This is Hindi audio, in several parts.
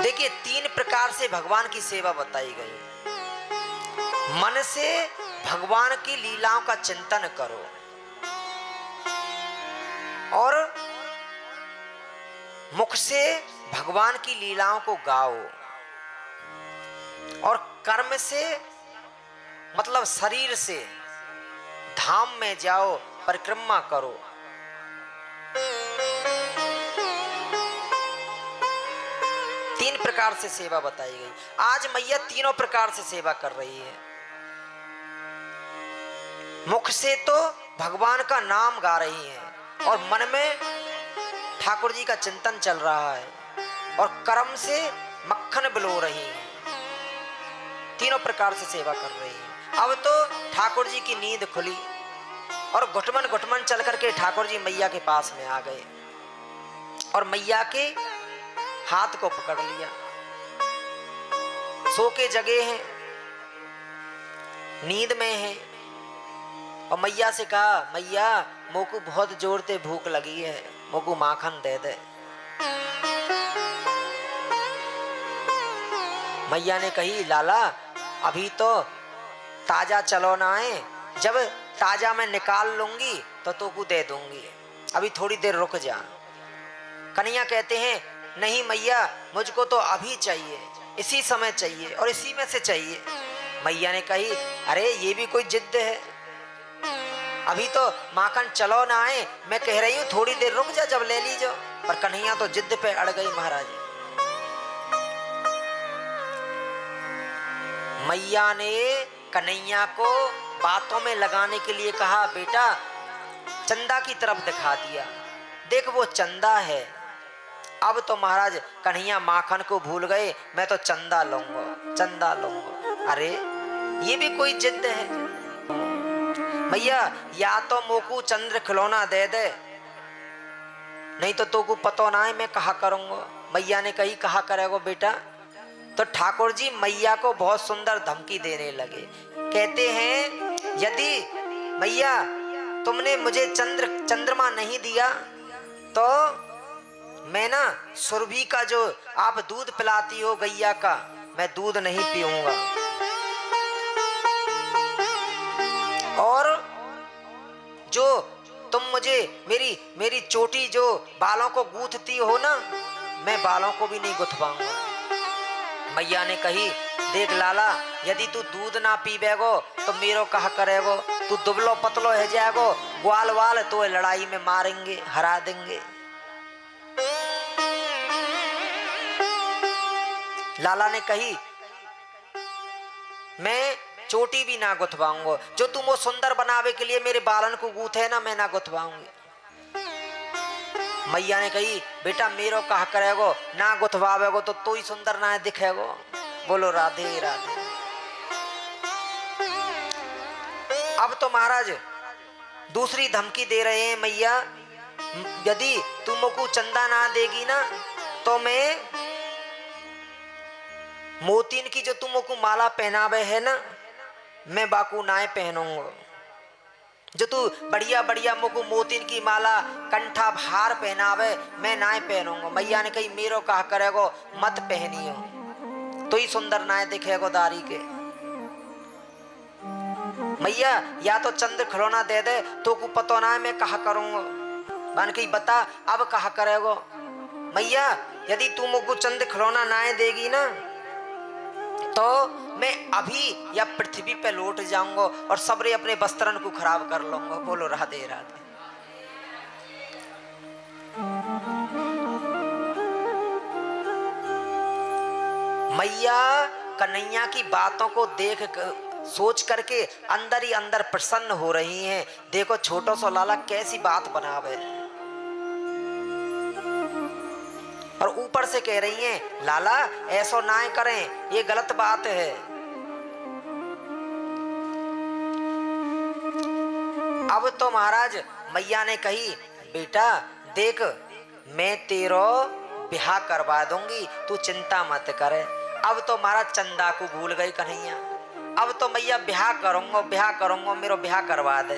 देखिए 3 प्रकार से भगवान की सेवा बताई गई। मन से भगवान की लीलाओं का चिंतन करो और मुख से भगवान की लीलाओं को गाओ और कर्म से मतलब शरीर से धाम में जाओ, परिक्रमा करो। तीन प्रकार से सेवा बताई गई। आज मैया तीनों प्रकार से सेवा कर रही है। मुख से तो भगवान का नाम गा रही है और मन में ठाकुर जी का चिंतन चल रहा है और कर्म से मक्खन बिलो रही है। तीनों प्रकार से सेवा कर रही है। अब तो ठाकुर जी की नींद खुली और घुटमन घुटमन चल करके ठाकुर जी मैया के पास में आ गए और मैया के हाथ को पकड़ लिया। सो के जगे हैं, नींद में हैं और मैया से कहा, मैया मोको बहुत जोर से भूख लगी है, मोको माखन दे दे। मैया ने कही, लाला अभी तो ताजा चलो ना है, जब ताजा मैं निकाल लूंगी तो तुमको दे दूंगी, अभी थोड़ी देर रुक जा। कन्हैया कहते हैं, नहीं मैया मुझको तो अभी चाहिए, इसी समय चाहिए और इसी में से चाहिए। मैया ने कही, अरे ये भी कोई जिद है, अभी तो माखन चलो ना आए, मैं कह रही हूँ थोड़ी देर रुक जा, जब ले लीजो। पर कन्हैया तो जिद पे अड़ गई महाराज। मैया ने कन्हैया को बातों में लगाने के लिए कहा, बेटा चंदा की तरफ दिखा दिया, देख वो चंदा है। अब तो महाराज कन्हैया माखन को भूल गए, मैं तो चंदा लूंगा, चंदा लूंगा। अरे ये भी कोई जिद है। मैया या तो मोकू चंद्र खिलौना दे दे, नहीं तो तोको पतो ना है मैं कहा करूंगा। मैया ने कही, कहा करेगो बेटा? तो ठाकुर जी मैया को बहुत सुंदर धमकी देने लगे। कहते हैं, यदि मैया तुमने मुझे चंद्रमा नहीं दिया तो मैं ना सुरभि का जो आप दूध पिलाती हो गैया का, मैं दूध नहीं पीऊंगा। और जो तुम मुझे मेरी चोटी जो बालों को गूंथती हो ना, मैं बालों को भी नहीं गुथवाऊंगा। मैया ने कही, देख लाला यदि तू दूध ना पीबेगो तो मेरो कहा करेगो, तू दुबलो पतलो है जाएगो, ग्वाल वाल तो लड़ाई में मारेंगे, हरा देंगे। लाला ने कही, मैं चोटी भी ना गुथवाऊंगा, जो तुम वो सुंदर बनावे के लिए मेरे बालन को गूथे ना, मैं ना गुथवाऊंगी। मैया ने कही, बेटा मेरो कहा करेगो, ना गुथवावेगो तो तू ही सुंदर ना दिखेगो। बोलो राधे राधे। अब तो महाराज दूसरी धमकी दे रहे हैं, मैया यदि तुमको चंदा ना देगी ना तो मैं मोतीन की जो तुमको माला पहनावे है ना, मैं बाकू नाए पहनूंगा। जो तू बढ़िया बढ़िया मुको मोतीन की माला कंठा हार पहनावे, मैं नाए पहनूंगा। मैया ने कही, मेरो कहा करेगो मत पहनियो, तो ही सुंदर नाए दिखेगो दारी के। मैया या तो चंद्र खिलौना दे दे, तो को पतो ना है मैं कहा करूंगा। मान कही, बता अब कहा करेगो? मैया यदि तू मुको चंद्र खिलौना नाए देगी ना तो मैं अभी या पृथ्वी पे लौट जाऊंगा और सबरे अपने वस्त्रन को खराब कर लूंगा। बोलो राधे राधे। मैया कन्हैया की बातों को देख सोच करके अंदर ही अंदर प्रसन्न हो रही हैं। देखो छोटो सो लाला कैसी बात बनावे, और ऊपर से कह रही हैं, लाला ऐसा ना करें, ये गलत बात है। अब तो महाराज मैया ने कही, बेटा देख मैं तेरो ब्याह करवा दूंगी, तू चिंता मत करे। अब तो महाराज चंदा को भूल गई कन्हैया। अब तो मैया ब्याह करूंगा, मेरो ब्याह करवा दे।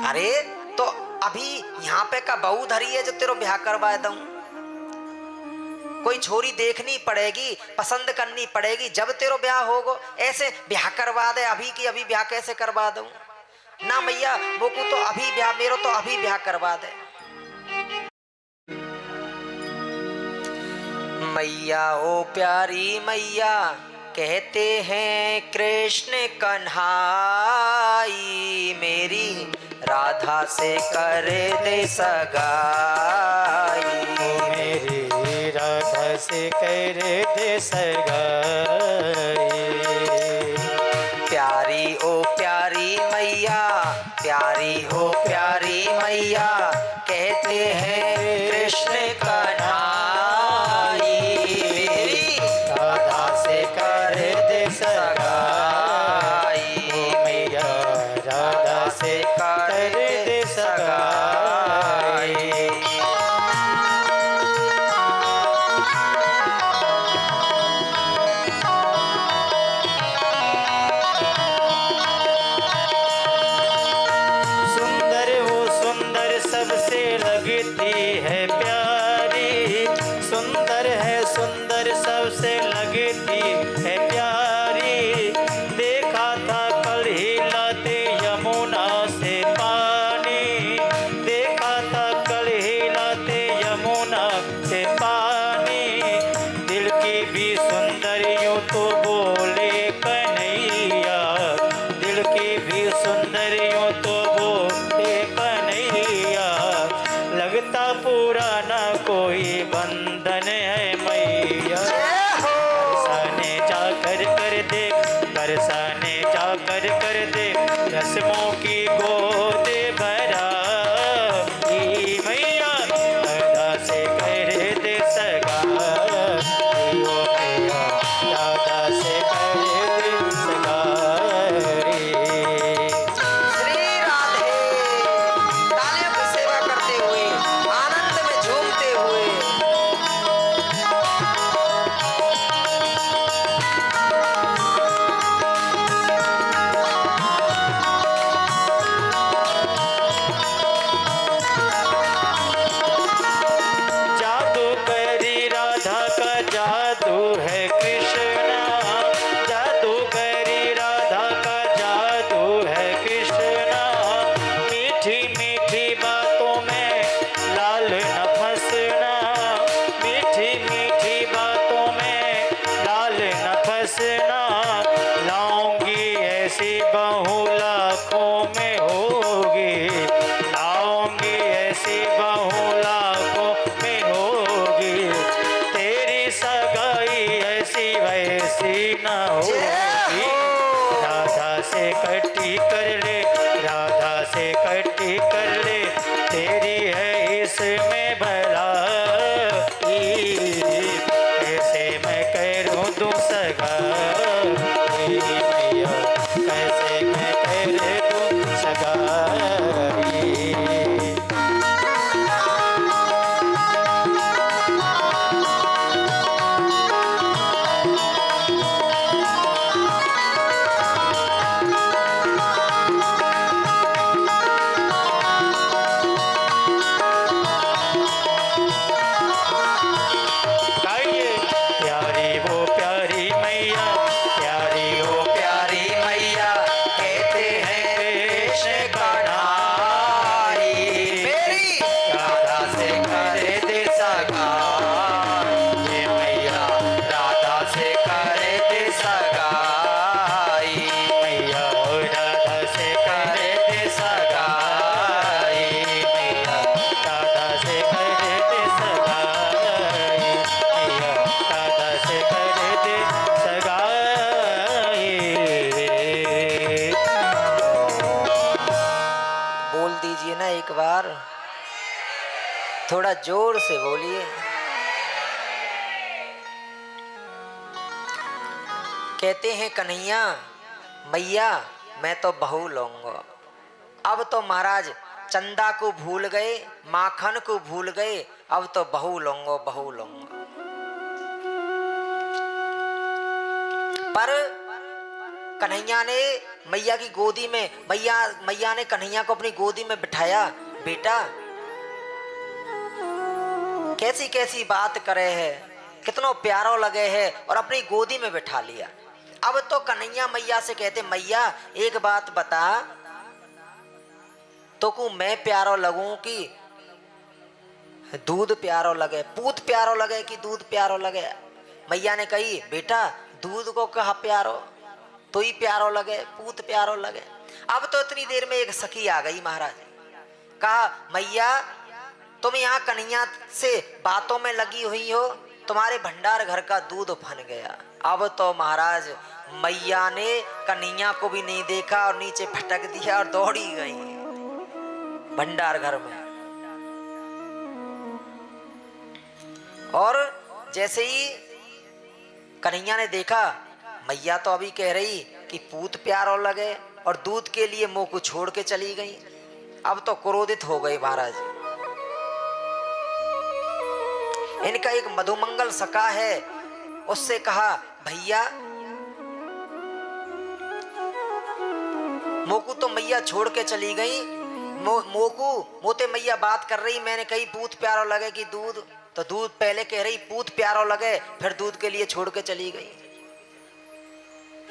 अरे तो अभी यहाँ पे का बहू धरी है जो तेरो ब्याह करवा दूं। कोई छोरी देखनी पड़ेगी, पसंद करनी पड़ेगी, जब तेरो ब्याह होगो। ऐसे ब्याह करवा दे अभी की अभी, ब्याह कैसे करवा दूं? ना मैया मोकू तो अभी ब्याह, मेरो तो अभी ब्याह करवा दे। मैया ओ प्यारी मैया, कहते हैं कृष्ण कन्हाई, मेरी राधा से कर दे सगाई, मेरी राधा से कर दे सगाई। प्यारी ओ प्यारी मैया, प्यारी ओ प्यारी मैया, कहते हैं कृष्ण कन्हाई, मेरी राधा से कर दे सगाई, मैया राधा से कर दे सगाई। सुंदर वो सुंदर सबसे लगती है प्यारी, सुंदर है सुंदर सबसे लगती है प्यारी। देखा था कल ही लाते यमुना से पानी, देखा था कल ही लाते यमुना से पानी। दिल की भी सुंदर यूं तो बोले कन्हैया, दिल की भी सुंदर यूं तो बोले कन्हैया। लगता पुराना कोई बंधन है मैया, बरसाने जा कर दे, बरसाने जा कर दे, रस्मों की गोद भरा ई मैया, राधा से कर दे सगाई, ओ मैया राधा से कर दे सगाई। श्री राधे, तालियों की सेवा करते हुए, आनंद में झूमते हुए। जादू करी राधा का जादू है कृष्णा, जादू करी राधा का जादू है कृष्णा। मीठी मीठी बातों में लाल न फंसना, मीठी मीठी बातों में लाल न फंसना। लाऊंगी ऐसी बहू लाखों में होगी, लाऊंगी ऐसी बहू लाखों में होगी। तेरी सगाई ऐसी वैसी न होगी। राधा से कटी कर ले, राधा से कटी कर ले, तेरी है इसमें भलाई। कैसे मैं करूं दूं सगाई मैया, कैसे मैं कर दूं सगाई। गाइए प्यारी वो प्यारी मैया, प्यारी वो प्यारी मैया, कहते हैं कृष्ण कन्हाई, मेरी राधा से कर दे सगाई, मैया राधा से कर दे सगाई, मैया राधा से कर दे सगाई, मैया राधा से कर दे सगाई, मैया राधा से कर दे सगाई। बोल दीजिए ना एक बार, थोड़ा जोर से बोलिए। कहते हैं कन्हैया मैया मैं तो बहू लूंगा। अब तो महाराज चंदा को भूल गए, माखन को भूल गए, अब तो बहू लूंगा बहू लूंगा। पर कन्हैया ने मैया की गोदी में, मैया ने कन्हैया को अपनी गोदी में बिठाया। बेटा कैसी कैसी बात करे है, कितनो प्यारो लगे है, और अपनी गोदी में बिठा लिया। अब तो कन्हैया मैया से कहते, मैया एक बात बता, तो को मैं प्यारो लगूं कि दूध प्यारो लगे, पूत प्यारो लगे कि दूध प्यारो लगे? मैया ने कही, बेटा दूध को कहा प्यारो, तो ही प्यारो लगे, पूत प्यारो लगे। अब तो इतनी देर में एक सखी आ गई महाराज, कहा मैया तुम यहाँ कन्हैया से बातों में लगी हुई हो, तुम्हारे भंडार घर का दूध फन गया। अब तो महाराज मैया ने कन्हैया को भी नहीं देखा और नीचे फटक दिया और दौड़ी गई भंडार घर में। और जैसे ही कन्हैया ने देखा, मैया तो अभी कह रही कि पूत प्यारो लगे और दूध के लिए मुंह को छोड़ के चली गई। अब तो क्रोधित हो गए महाराज। इनका एक मधुमंगल सखा है, उससे कहा, भैया मोकू तो मैया छोड़ के चली गई, मोकू मोते मैया बात कर रही, मैंने कही पूत प्यारो लगे कि दूध, तो दूध पहले कह रही पूत प्यारो लगे, फिर दूध के लिए छोड़ के चली गई।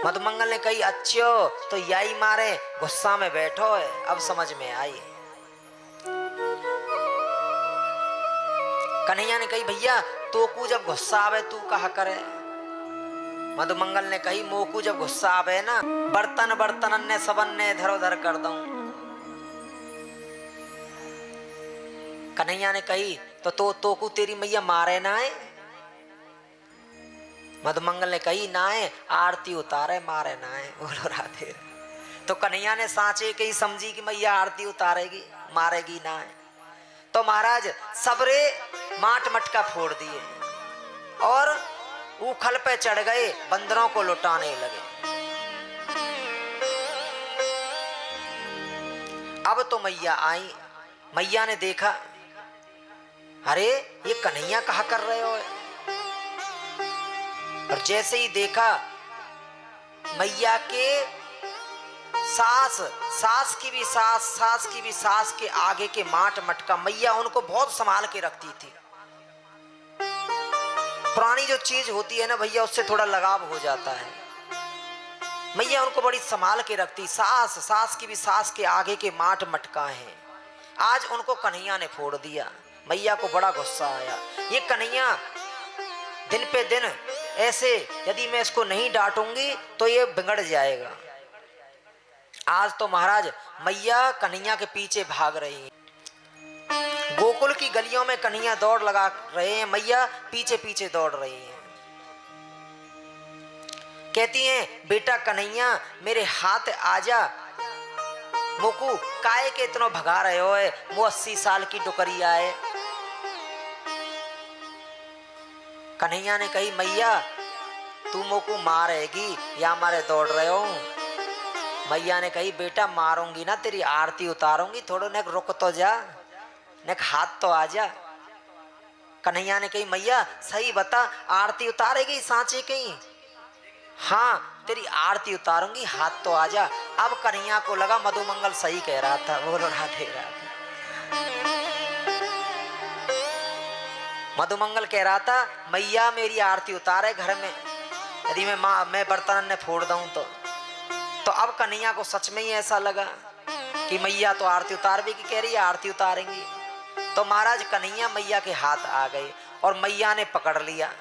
मधुमंगल ने कही, अच्छो तो यही मारे गुस्सा में बैठो है, अब समझ में आई। कन्हैया ने कही, भैया तो को जब गुस्सा आवे तू कहा करे? मधुमंगल ने कही, मोकू जब गुस्सा आवे ना, बर्तन बर्तन ने सबन ने इधर उधर कर दूं। कन्हैया ने कही, तो को तेरी मैया मारे ना है? मधुमंगल ने कही, ना है, आरती उतारे मारे ना है। बोलो राधे। तो कन्हैया ने सांचे कही समझी कि मैया आरती उतारेगी, मारेगी ना है। तो महाराज सबरे माट मटका फोड़ दिए और उखल पे चढ़ गए, बंदरों को लुटाने लगे। अब तो मैया आई, मैया ने देखा, अरे ये कन्हैया कहा कर रहे हो? और जैसे ही देखा, मैया के सास की भी सास के आगे के माट मटका, मैया उनको बहुत संभाल के रखती थी। पुरानी जो चीज होती है ना भैया, उससे थोड़ा लगाव हो जाता है। मैया उनको बड़ी संभाल के रखती। सास की भी सास के आगे के माट मटका है, आज उनको कन्हैया ने फोड़ दिया। मैया को बड़ा गुस्सा आया, ये कन्हैया दिन पे दिन ऐसे, यदि मैं इसको नहीं डांटूंगी तो ये बिगड़ जाएगा। आज तो महाराज मैया कन्हैया के पीछे भाग रही है। गोकुल की गलियों में कन्हैया दौड़ लगा रहे हैं, मैया पीछे पीछे दौड़ रही हैं। कहती हैं, बेटा कन्हैया मेरे हाथ आजा, मोकू काहे के इतना भगा रहे हो? वो 80 साल की डुकरिया है। कन्हैया ने कही, मैया तू मोकू मारेगी या मारे दौड़ रहे हो? मैया ने कही, बेटा मारूंगी ना, तेरी आरती उतारूंगी, थोड़ा नेक रुक तो जा, नेक हाथ तो आ जा। कन्हैया ने कही, मैया सही बता, आरती उतारेगी सांचे कहीं? हाँ तेरी आरती उतारूंगी, हाथ तो आ जा। अब कन्हैया को लगा मधुमंगल सही कह रहा था। बोलो राधे राधे। मधुमंगल कह रहा था, मैया मेरी आरती उतारे घर में, यदि मैं बर्तन ने फोड़ दूं तो अब कन्हैया को सच में ही ऐसा लगा कि मैया तो आरती उतार भी की कह रही है, आरती उतारेंगी। तो महाराज कन्हैया मैया के हाथ आ गए और मैया ने पकड़ लिया,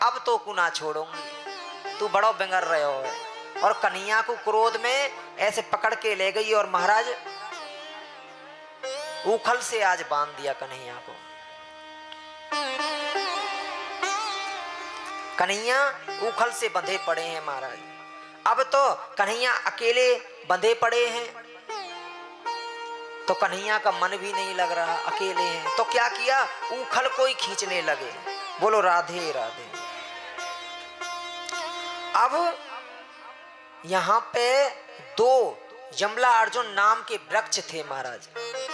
अब तो को ना छोड़ूंगी, तू बड़ो बिगड़ रहे हो। और कन्हैया को क्रोध में ऐसे पकड़ के ले गई और महाराज उखल से आज बांध दिया कन्हैया को। कन्हैया उखल से बंधे पड़े हैं महाराज। अब तो कन्हैया अकेले बंधे पड़े हैं, तो कन्हैया का मन भी नहीं लग रहा, अकेले हैं। तो क्या किया, उखल को ही खींचने लगे। बोलो राधे राधे। अब यहां पे 2 यमला अर्जुन नाम के वृक्ष थे महाराज।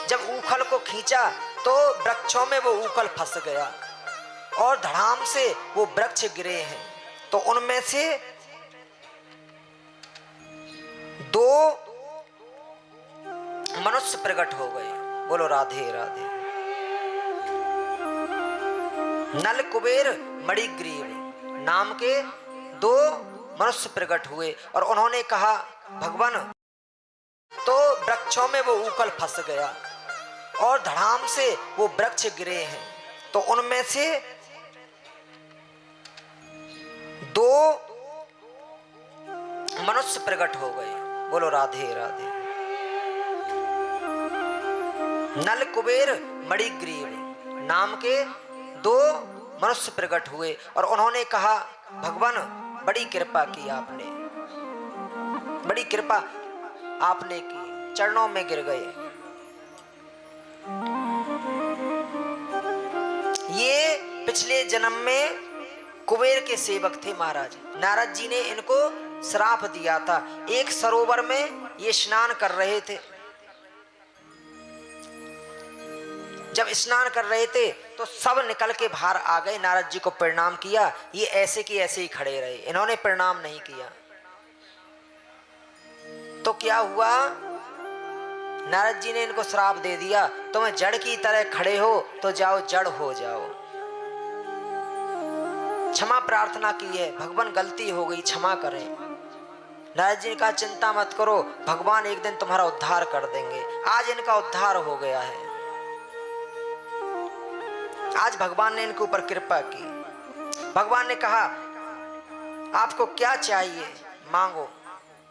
जब उखल को खींचा तो वृक्षों में वो उखल फंस गया और धड़ाम से वो वृक्ष गिरे हैं। तो उनमें से 2 मनुष्य प्रकट हो गए। बोलो राधे राधे। नल कुबेर मणिग्रीव नाम के 2 मनुष्य प्रकट हुए और उन्होंने कहा भगवान, तो वृक्षों में वो ऊकल फंस गया और धड़ाम से वो वृक्ष गिरे हैं। तो उनमें से 2 मनुष्य प्रकट हो गए। बोलो राधे राधे। नल कुबेर मणिग्रीव नाम के 2 मनुष्य प्रकट हुए और उन्होंने कहा भगवान, बड़ी कृपा की आपने, बड़ी कृपा आपने की। चरणों में गिर गए। ये पिछले जन्म में कुबेर के सेवक थे महाराज। नारद जी ने इनको श्राप दिया था। एक सरोवर में ये स्नान कर रहे थे। जब स्नान कर रहे थे तो सब निकल के बाहर आ गए, नारद जी को प्रणाम किया। ये ऐसे की ऐसे ही खड़े रहे, इन्होंने प्रणाम नहीं किया। तो क्या हुआ, नारद जी ने इनको श्राप दे दिया, तुम्हें जड़ की तरह खड़े हो तो जाओ, जड़ हो जाओ। क्षमा प्रार्थना की है, भगवान गलती हो गई, क्षमा करें। नारद जी ने कहा चिंता मत करो, भगवान एक दिन तुम्हारा उद्धार कर देंगे। आज इनका उद्धार हो गया है। आज भगवान ने इनके ऊपर कृपा की। भगवान ने कहा आपको क्या चाहिए मांगो।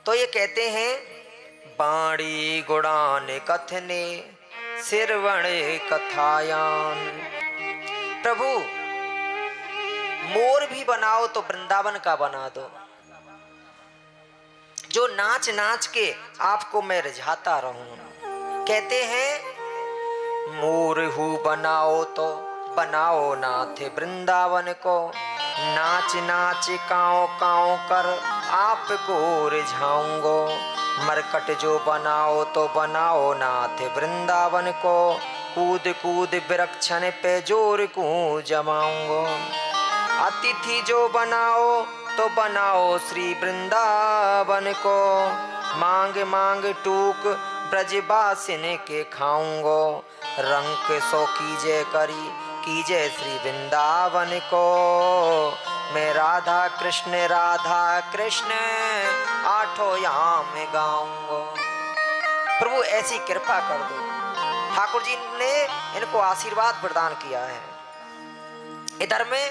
तो ये कहते हैं बाणी गुणान कथने सिरवणे कथायान। प्रभु मोर भी बनाओ तो वृंदावन का बना दो, जो नाच नाच के आपको मैं रिझाता रहूं। कहते हैं मोर हूँ बनाओ तो बनाओ नाथ वृंदावन को, नाच नाच काँव काँव कर आपको रिझाऊंगो। मरकट जो बनाओ तो बनाओ नाथ वृंदावन को, कूद कूद वृक्षन पे जोर को जमाऊंगो। अतिथि जो बनाओ तो बनाओ श्री वृंदावन को, मांग मांग टूक ब्रजवासिन के खाऊंगो। रंग सो कीजे करी कीजे श्री वृंदावन को, मैं राधा कृष्ण आठों याम गाऊंगो। प्रभु ऐसी कृपा कर दो। ठाकुर जी ने इनको आशीर्वाद प्रदान किया है। इधर में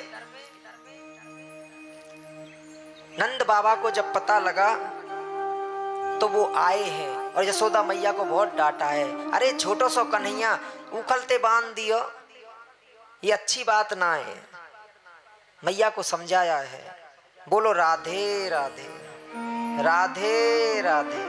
नंद बाबा को जब पता लगा तो वो आए हैं और यशोदा मैया को बहुत डांटा है। अरे छोटो सो कन्हैया उखलते बांध दियो, ये अच्छी बात ना है। मैया को समझाया है। बोलो राधे राधे राधे राधे।